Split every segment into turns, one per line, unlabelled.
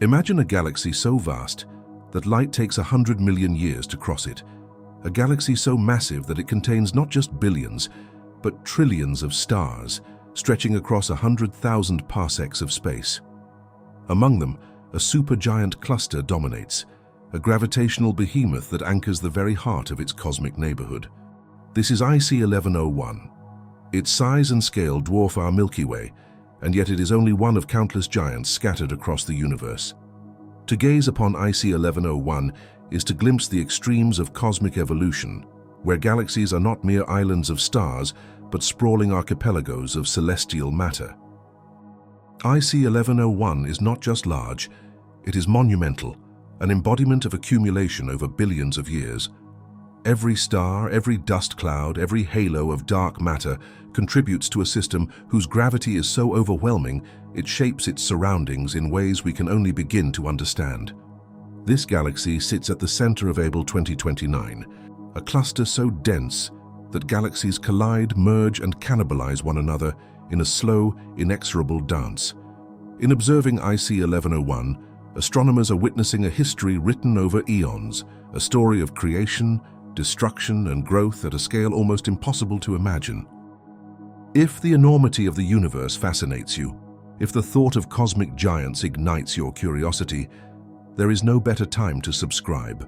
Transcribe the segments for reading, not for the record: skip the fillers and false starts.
Imagine a galaxy so vast that light takes 100 million years to cross it. A galaxy so massive that it contains not just billions, but trillions of stars, stretching across 100,000 parsecs of space. Among them, a supergiant cluster dominates, a gravitational behemoth that anchors the very heart of its cosmic neighborhood. This is IC 1101. Its size and scale dwarf our Milky Way, and yet it is only one of countless giants scattered across the universe. To gaze upon IC 1101 is to glimpse the extremes of cosmic evolution, where galaxies are not mere islands of stars, but sprawling archipelagos of celestial matter. IC 1101 is not just large, it is monumental, an embodiment of accumulation over billions of years. Every star, every dust cloud, every halo of dark matter contributes to a system whose gravity is so overwhelming it shapes its surroundings in ways we can only begin to understand. This galaxy sits at the center of Abell 2029, a cluster so dense that galaxies collide, merge, and cannibalize one another in a slow, inexorable dance. In observing IC 1101, astronomers are witnessing a history written over eons, a story of creation, destruction, and growth at a scale almost impossible to imagine. If the enormity of the universe fascinates you, if the thought of cosmic giants ignites your curiosity, there is no better time to subscribe.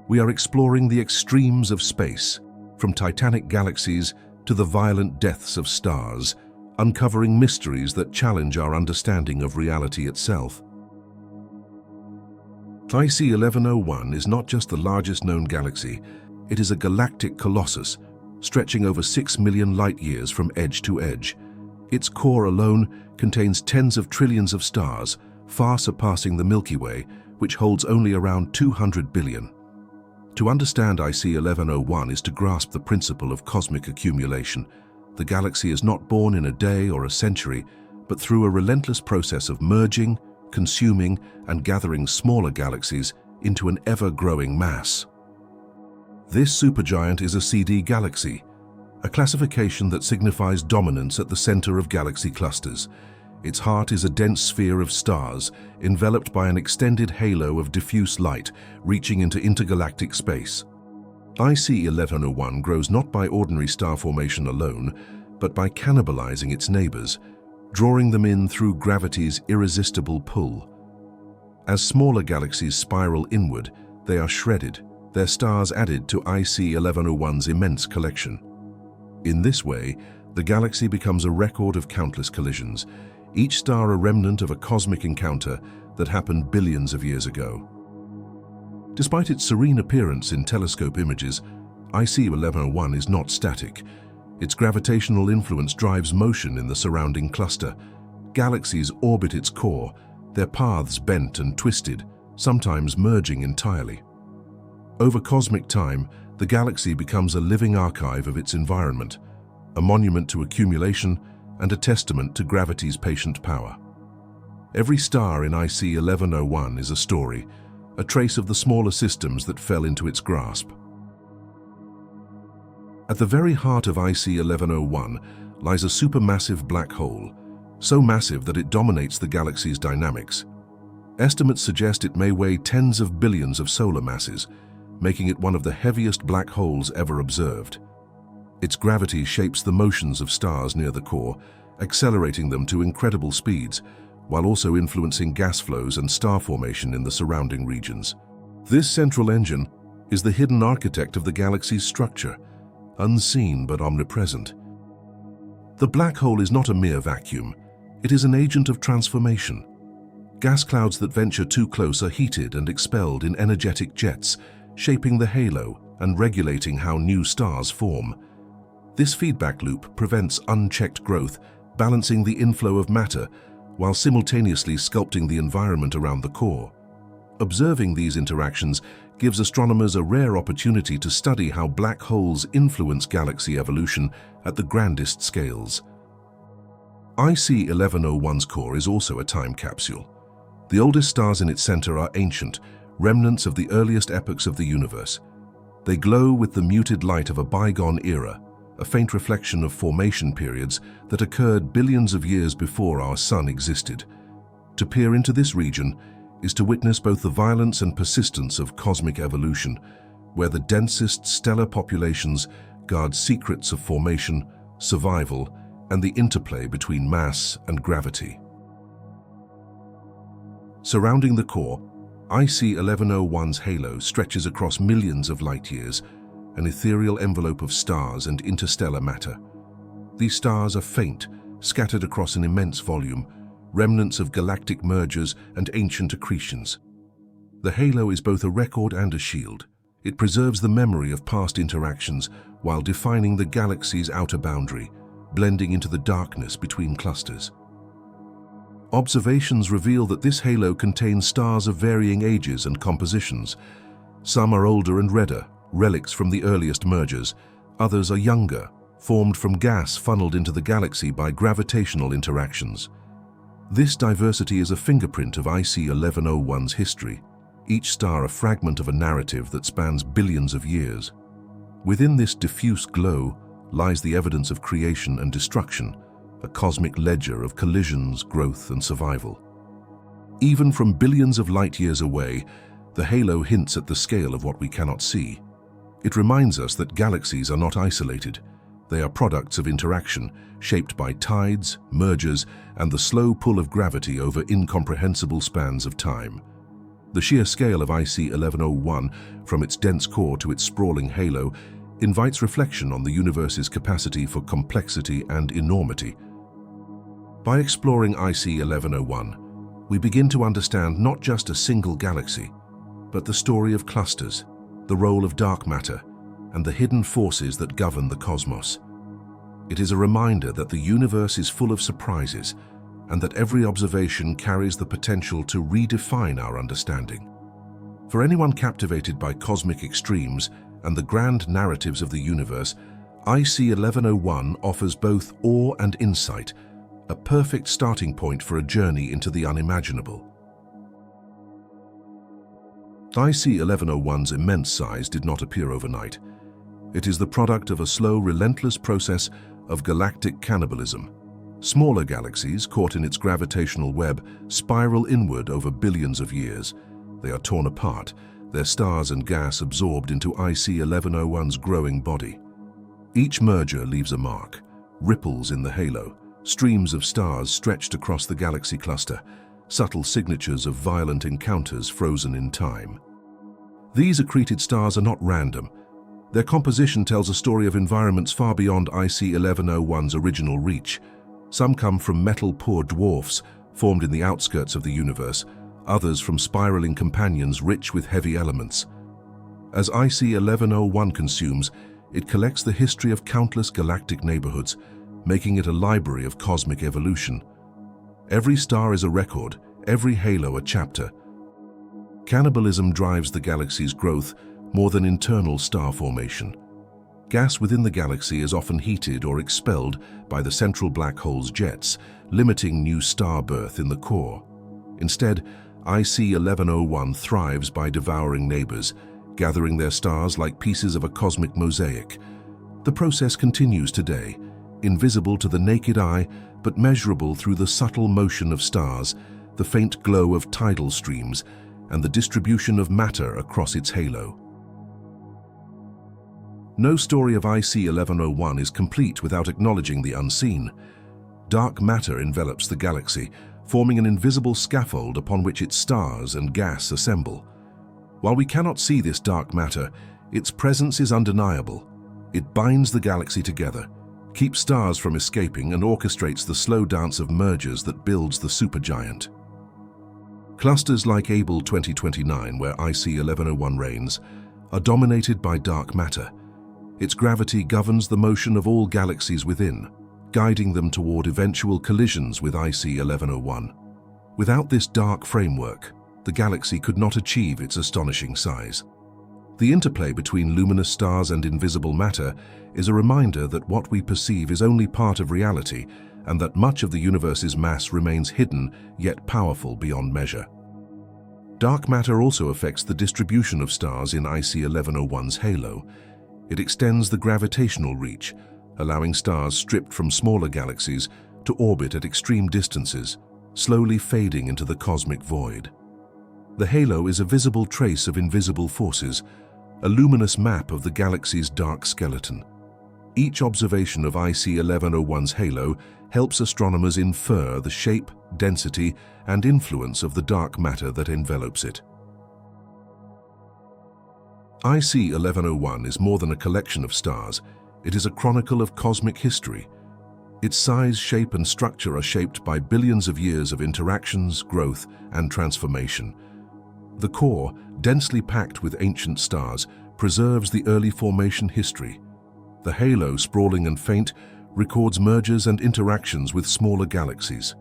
We are exploring the extremes of space, from titanic galaxies to the violent deaths of stars, uncovering mysteries that challenge our understanding of reality itself. IC 1101 is not just the largest known galaxy, it is a galactic colossus, stretching over 6 million light-years from edge to edge. Its core alone contains tens of trillions of stars, far surpassing the Milky Way, which holds only around 200 billion. To understand IC 1101 is to grasp the principle of cosmic accumulation. The galaxy is not born in a day or a century, but through a relentless process of merging, consuming, and gathering smaller galaxies into an ever-growing mass. This supergiant is a CD galaxy, a classification that signifies dominance at the center of galaxy clusters. Its heart is a dense sphere of stars, enveloped by an extended halo of diffuse light reaching into intergalactic space. IC 1101 grows not by ordinary star formation alone, but by cannibalizing its neighbors, drawing them in through gravity's irresistible pull. As smaller galaxies spiral inward, they are shredded, their stars added to IC 1101's immense collection. In this way, the galaxy becomes a record of countless collisions, each star a remnant of a cosmic encounter that happened billions of years ago. Despite its serene appearance in telescope images, IC 1101 is not static. Its gravitational influence drives motion in the surrounding cluster. Galaxies orbit its core, their paths bent and twisted, sometimes merging entirely. Over cosmic time, the galaxy becomes a living archive of its environment, a monument to accumulation and a testament to gravity's patient power. Every star in IC 1101 is a story, a trace of the smaller systems that fell into its grasp. At the very heart of IC 1101 lies a supermassive black hole, so massive that it dominates the galaxy's dynamics. Estimates suggest it may weigh tens of billions of solar masses, making it one of the heaviest black holes ever observed. Its gravity shapes the motions of stars near the core, accelerating them to incredible speeds, while also influencing gas flows and star formation in the surrounding regions. This central engine is the hidden architect of the galaxy's structure, unseen but omnipresent. The black hole is not a mere vacuum, it is an agent of transformation. Gas clouds that venture too close are heated and expelled in energetic jets, shaping the halo and regulating how new stars form. This feedback loop prevents unchecked growth, balancing the inflow of matter while simultaneously sculpting the environment around the core. Observing these interactions gives astronomers a rare opportunity to study how black holes influence galaxy evolution at the grandest scales. IC 1101's core is also a time capsule. The oldest stars in its center are ancient, remnants of the earliest epochs of the universe. They glow with the muted light of a bygone era, a faint reflection of formation periods that occurred billions of years before our sun existed. To peer into this region, is to witness both the violence and persistence of cosmic evolution, where the densest stellar populations guard secrets of formation, survival, and the interplay between mass and gravity. Surrounding the core, IC 1101's halo stretches across millions of light-years, an ethereal envelope of stars and interstellar matter. These stars are faint, scattered across an immense volume, remnants of galactic mergers and ancient accretions. The halo is both a record and a shield. It preserves the memory of past interactions while defining the galaxy's outer boundary, blending into the darkness between clusters. Observations reveal that this halo contains stars of varying ages and compositions. Some are older and redder, relics from the earliest mergers. Others are younger, formed from gas funneled into the galaxy by gravitational interactions. This diversity is a fingerprint of IC 1101's history, each star a fragment of a narrative that spans billions of years. Within this diffuse glow lies the evidence of creation and destruction, a cosmic ledger of collisions, growth, and survival. Even from billions of light-years away, the halo hints at the scale of what we cannot see. It reminds us that galaxies are not isolated. They are products of interaction, shaped by tides, mergers, and the slow pull of gravity over incomprehensible spans of time. The sheer scale of IC 1101, from its dense core to its sprawling halo, invites reflection on the universe's capacity for complexity and enormity. By exploring IC 1101, we begin to understand not just a single galaxy, but the story of clusters, the role of dark matter, and the hidden forces that govern the cosmos. It is a reminder that the universe is full of surprises, and that every observation carries the potential to redefine our understanding. For anyone captivated by cosmic extremes and the grand narratives of the universe, IC 1101 offers both awe and insight, a perfect starting point for a journey into the unimaginable. IC 1101's immense size did not appear overnight. It is the product of a slow, relentless process of galactic cannibalism. Smaller galaxies, caught in its gravitational web, spiral inward over billions of years. They are torn apart, their stars and gas absorbed into IC 1101's growing body. Each merger leaves a mark, ripples in the halo, streams of stars stretched across the galaxy cluster, subtle signatures of violent encounters frozen in time. These accreted stars are not random. Their composition tells a story of environments far beyond IC 1101's original reach. Some come from metal-poor dwarfs formed in the outskirts of the universe, others from spiraling companions rich with heavy elements. As IC 1101 consumes, it collects the history of countless galactic neighborhoods, making it a library of cosmic evolution. Every star is a record, every halo a chapter. Cannibalism drives the galaxy's growth more than internal star formation. Gas within the galaxy is often heated or expelled by the central black hole's jets, limiting new star birth in the core. Instead, IC 1101 thrives by devouring neighbors, gathering their stars like pieces of a cosmic mosaic. The process continues today, invisible to the naked eye, but measurable through the subtle motion of stars, the faint glow of tidal streams, and the distribution of matter across its halo. No story of IC 1101 is complete without acknowledging the unseen. Dark matter envelops the galaxy, forming an invisible scaffold upon which its stars and gas assemble. While we cannot see this dark matter, its presence is undeniable. It binds the galaxy together, keeps stars from escaping, and orchestrates the slow dance of mergers that builds the supergiant. Clusters like Able 2029, where IC 1101 reigns, are dominated by dark matter. Its gravity governs the motion of all galaxies within, guiding them toward eventual collisions with IC 1101. Without this dark framework, the galaxy could not achieve its astonishing size. The interplay between luminous stars and invisible matter is a reminder that what we perceive is only part of reality, and that much of the universe's mass remains hidden yet powerful beyond measure. Dark matter also affects the distribution of stars in IC 1101's halo. It extends the gravitational reach, allowing stars stripped from smaller galaxies to orbit at extreme distances, slowly fading into the cosmic void. The halo is a visible trace of invisible forces, a luminous map of the galaxy's dark skeleton. Each observation of IC 1101's halo helps astronomers infer the shape, density, and influence of the dark matter that envelops it. IC 1101 is more than a collection of stars. It is a chronicle of cosmic history. Its size, shape, and structure are shaped by billions of years of interactions, growth, and transformation. The core, densely packed with ancient stars, preserves the early formation history. The halo, sprawling and faint, records mergers and interactions with smaller galaxies.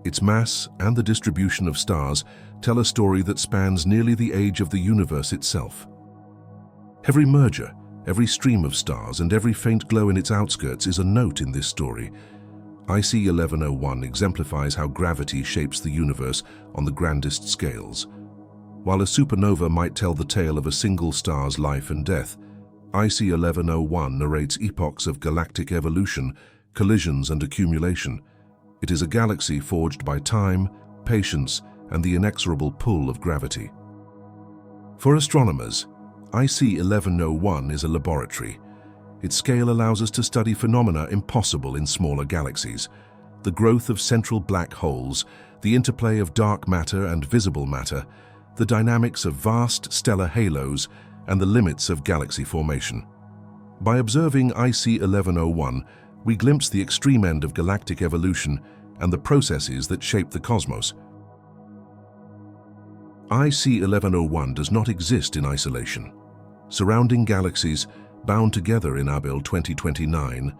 Its mass and the distribution of stars tell a story that spans nearly the age of the universe itself. Every merger, every stream of stars, and every faint glow in its outskirts is a note in this story. IC 1101 exemplifies how gravity shapes the universe on the grandest scales. While a supernova might tell the tale of a single star's life and death, IC 1101 narrates epochs of galactic evolution, collisions, and accumulation. It is a galaxy forged by time, patience, and the inexorable pull of gravity. For astronomers, IC 1101 is a laboratory. Its scale allows us to study phenomena impossible in smaller galaxies. The growth of central black holes, the interplay of dark matter and visible matter, the dynamics of vast stellar halos, and the limits of galaxy formation. By observing IC 1101, we glimpse the extreme end of galactic evolution and the processes that shape the cosmos. IC 1101 does not exist in isolation. Surrounding galaxies, bound together in Abell 2029,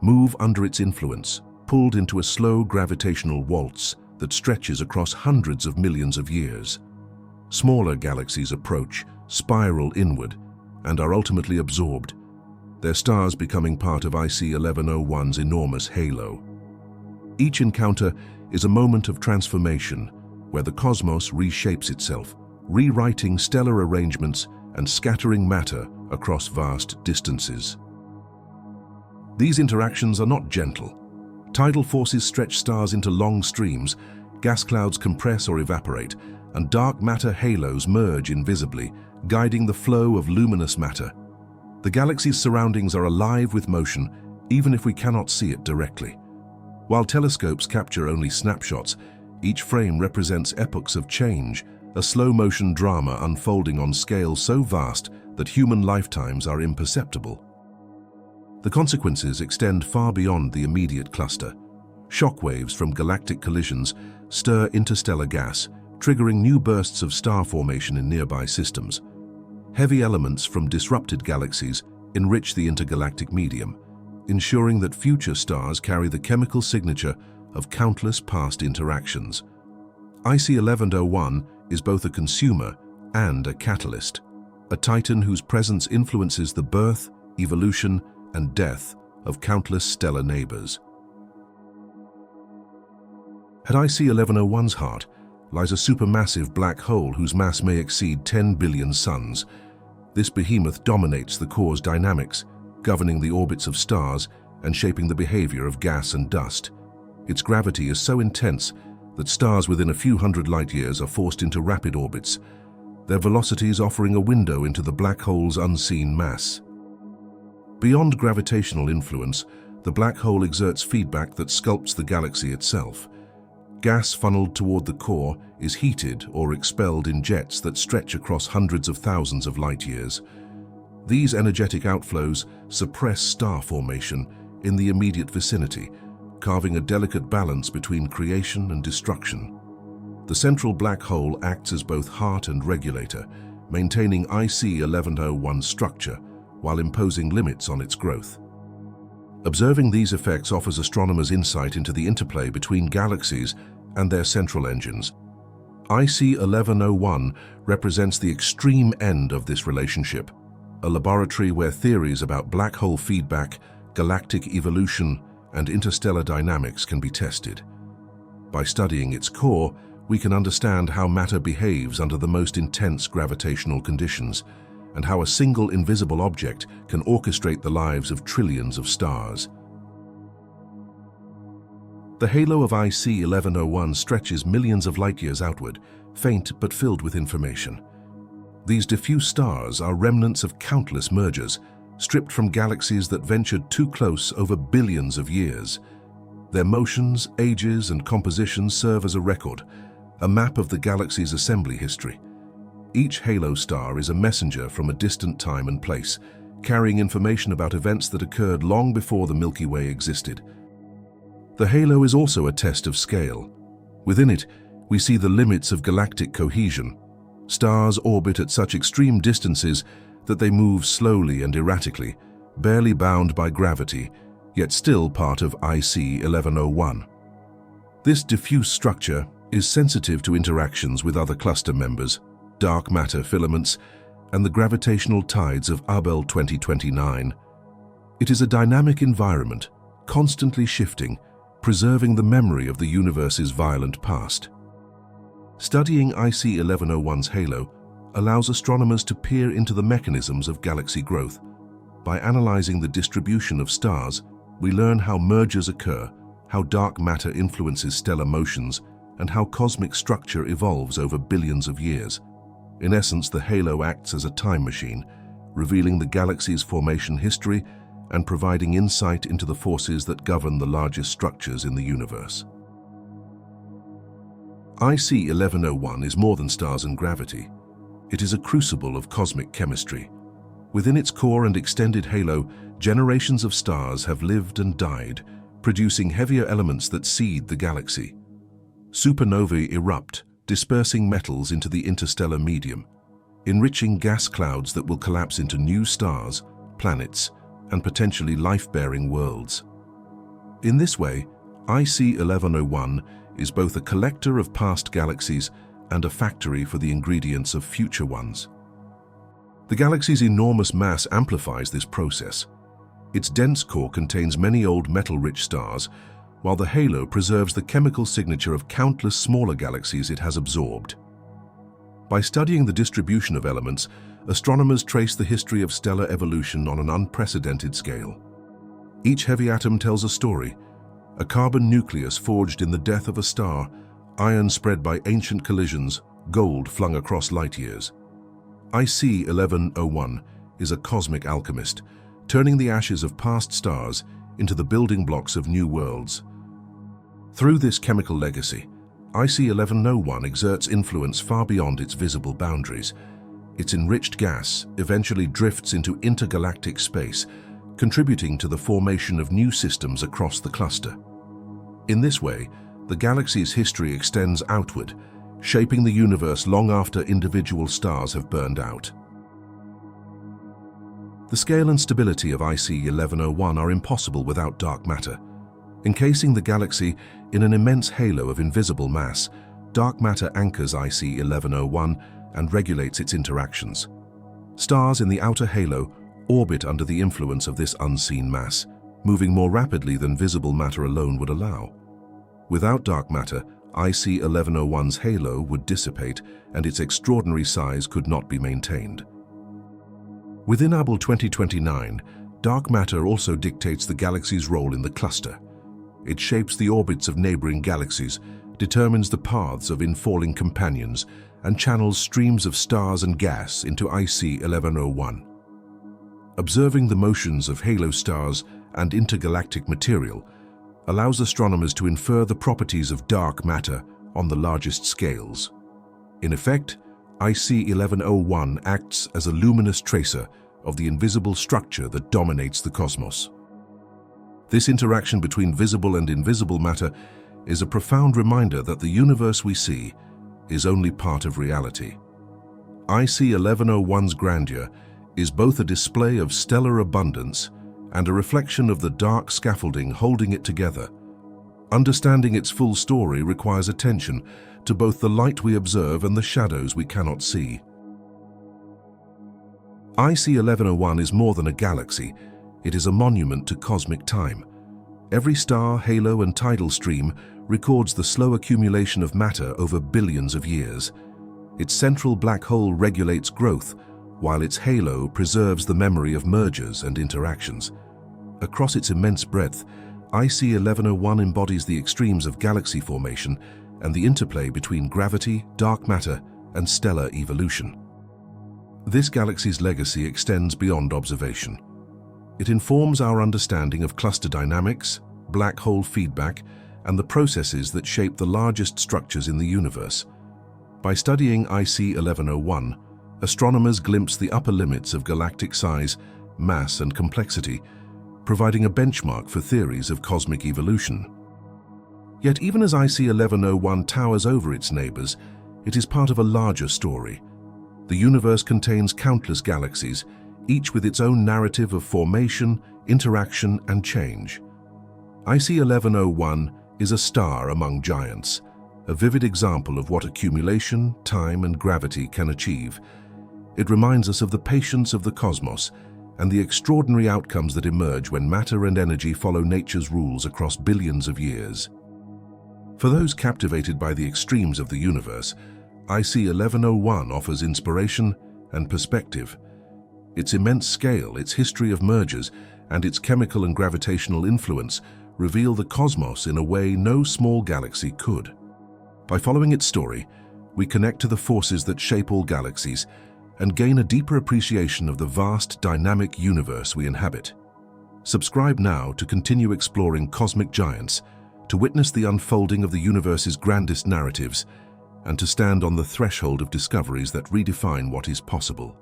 move under its influence, pulled into a slow gravitational waltz that stretches across hundreds of millions of years. Smaller galaxies approach, spiral inward, and are ultimately absorbed, their stars becoming part of IC 1101's enormous halo. Each encounter is a moment of transformation, where the cosmos reshapes itself, rewriting stellar arrangements and scattering matter across vast distances. These interactions are not gentle. Tidal forces stretch stars into long streams, gas clouds compress or evaporate, and dark matter halos merge invisibly, guiding the flow of luminous matter. The galaxy's surroundings are alive with motion, even if we cannot see it directly. While telescopes capture only snapshots, each frame represents epochs of change, a slow-motion drama unfolding on scale so vast that human lifetimes are imperceptible. The consequences extend far beyond the immediate cluster. Shockwaves from galactic collisions stir interstellar gas, triggering new bursts of star formation in nearby systems. Heavy elements from disrupted galaxies enrich the intergalactic medium, ensuring that future stars carry the chemical signature of countless past interactions. IC 1101 is both a consumer and a catalyst, a titan whose presence influences the birth, evolution, and death of countless stellar neighbors. At IC 1101's heart lies a supermassive black hole whose mass may exceed 10 billion suns. This behemoth dominates the core's dynamics, governing the orbits of stars and shaping the behavior of gas and dust. Its gravity is so intense that stars within a few hundred light-years are forced into rapid orbits, their velocities offering a window into the black hole's unseen mass. Beyond gravitational influence, the black hole exerts feedback that sculpts the galaxy itself. Gas funneled toward the core is heated or expelled in jets that stretch across hundreds of thousands of light-years. These energetic outflows suppress star formation in the immediate vicinity, carving a delicate balance between creation and destruction. The central black hole acts as both heart and regulator, maintaining IC 1101's structure while imposing limits on its growth. Observing these effects offers astronomers insight into the interplay between galaxies and their central engines. IC 1101 represents the extreme end of this relationship, a laboratory where theories about black hole feedback, galactic evolution, and interstellar dynamics can be tested. By studying its core, we can understand how matter behaves under the most intense gravitational conditions, and how a single invisible object can orchestrate the lives of trillions of stars. The halo of IC 1101 stretches millions of light-years outward, faint but filled with information. These diffuse stars are remnants of countless mergers, stripped from galaxies that ventured too close over billions of years. Their motions, ages, and compositions serve as a record, a map of the galaxy's assembly history. Each halo star is a messenger from a distant time and place, carrying information about events that occurred long before the Milky Way existed. The halo is also a test of scale. Within it, we see the limits of galactic cohesion. Stars orbit at such extreme distances that they move slowly and erratically, barely bound by gravity, yet still part of IC 1101. This diffuse structure is sensitive to interactions with other cluster members, dark matter filaments, and the gravitational tides of Abell 2029. It is a dynamic environment, constantly shifting, preserving the memory of the universe's violent past. Studying IC 1101's halo allows astronomers to peer into the mechanisms of galaxy growth. By analyzing the distribution of stars, we learn how mergers occur, how dark matter influences stellar motions, and how cosmic structure evolves over billions of years. In essence, the halo acts as a time machine, revealing the galaxy's formation history and providing insight into the forces that govern the largest structures in the universe. IC 1101 is more than stars and gravity. It is a crucible of cosmic chemistry. Within its core and extended halo, generations of stars have lived and died, producing heavier elements that seed the galaxy. Supernovae erupt, dispersing metals into the interstellar medium, enriching gas clouds that will collapse into new stars, planets, and potentially life-bearing worlds. In this way, IC 1101 is both a collector of past galaxies and a factory for the ingredients of future ones. The galaxy's enormous mass amplifies this process. Its dense core contains many old metal-rich stars, while the halo preserves the chemical signature of countless smaller galaxies it has absorbed. By studying the distribution of elements, astronomers trace the history of stellar evolution on an unprecedented scale. Each heavy atom tells a story: a carbon nucleus forged in the death of a star, iron spread by ancient collisions, gold flung across light years. IC 1101 is a cosmic alchemist, turning the ashes of past stars into the building blocks of new worlds. Through this chemical legacy, IC 1101 exerts influence far beyond its visible boundaries. Its enriched gas eventually drifts into intergalactic space, contributing to the formation of new systems across the cluster. In this way, the galaxy's history extends outward, shaping the universe long after individual stars have burned out. The scale and stability of IC 1101 are impossible without dark matter. Encasing the galaxy in an immense halo of invisible mass, dark matter anchors IC 1101 and regulates its interactions. Stars in the outer halo orbit under the influence of this unseen mass, moving more rapidly than visible matter alone would allow. Without dark matter, IC 1101's halo would dissipate and its extraordinary size could not be maintained. Within Abell 2029, dark matter also dictates the galaxy's role in the cluster. It shapes the orbits of neighboring galaxies, determines the paths of infalling companions, and channels streams of stars and gas into IC 1101. Observing the motions of halo stars and intergalactic material allows astronomers to infer the properties of dark matter on the largest scales. In effect, IC 1101 acts as a luminous tracer of the invisible structure that dominates the cosmos. This interaction between visible and invisible matter is a profound reminder that the universe we see is only part of reality. IC 1101's grandeur is both a display of stellar abundance and a reflection of the dark scaffolding holding it together. Understanding its full story requires attention to both the light we observe and the shadows we cannot see. IC 1101 is more than a galaxy. It is a monument to cosmic time. Every star, halo, and tidal stream records the slow accumulation of matter over billions of years. Its central black hole regulates growth, while its halo preserves the memory of mergers and interactions. Across its immense breadth, IC 1101 embodies the extremes of galaxy formation and the interplay between gravity, dark matter, and stellar evolution. This galaxy's legacy extends beyond observation. It informs our understanding of cluster dynamics, black hole feedback, and the processes that shape the largest structures in the universe. By studying IC 1101, astronomers glimpse the upper limits of galactic size, mass, and complexity, providing a benchmark for theories of cosmic evolution. Yet even as IC 1101 towers over its neighbors, it is part of a larger story. The universe contains countless galaxies, each with its own narrative of formation, interaction, and change. IC 1101 is a star among giants, a vivid example of what accumulation, time, and gravity can achieve. It reminds us of the patience of the cosmos and the extraordinary outcomes that emerge when matter and energy follow nature's rules across billions of years. For those captivated by the extremes of the universe, IC 1101 offers inspiration and perspective. Its immense scale, its history of mergers, and its chemical and gravitational influence reveal the cosmos in a way no small galaxy could. By following its story, we connect to the forces that shape all galaxies and gain a deeper appreciation of the vast, dynamic universe we inhabit. Subscribe now to continue exploring cosmic giants, to witness the unfolding of the universe's grandest narratives, and to stand on the threshold of discoveries that redefine what is possible.